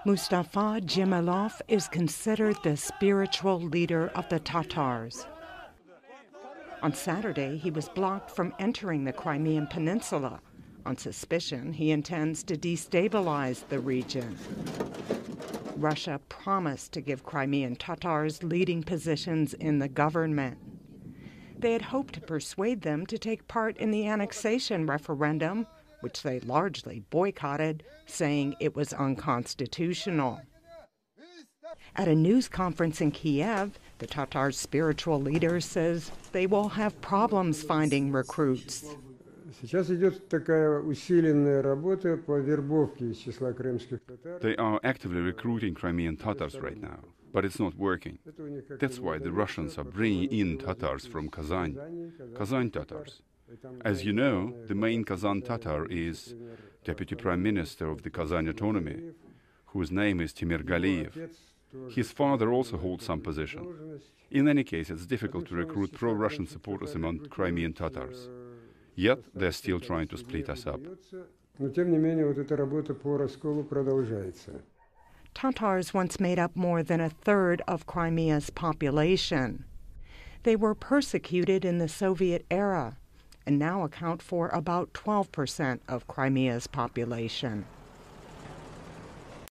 Mustafa Cemilev is considered the spiritual leader of the Tatars. On Saturday, he was blocked from entering the Crimean Peninsula. On suspicion, he intends to destabilize the region. Russia promised to give Crimean Tatars leading positions in the government. They had hoped to persuade them to take part in the annexation referendum, which they largely boycotted, saying it was unconstitutional. At a news conference in Kiev, the Tatar spiritual leader says they will have problems finding recruits. They are actively recruiting Crimean Tatars right now, but it's not working. That's why the Russians are bringing in Tatars from Kazan Tatars. As you know, the main Kazan Tatar is Deputy Prime Minister of the Kazan Autonomy, whose name is Timur Galiyev. His father also holds some position. In any case, it's difficult to recruit pro-Russian supporters among Crimean Tatars. Yet, they're still trying to split us up. Tatars once made up more than a third of Crimea's population. They were persecuted in the Soviet era and now account for about 12% of Crimea's population.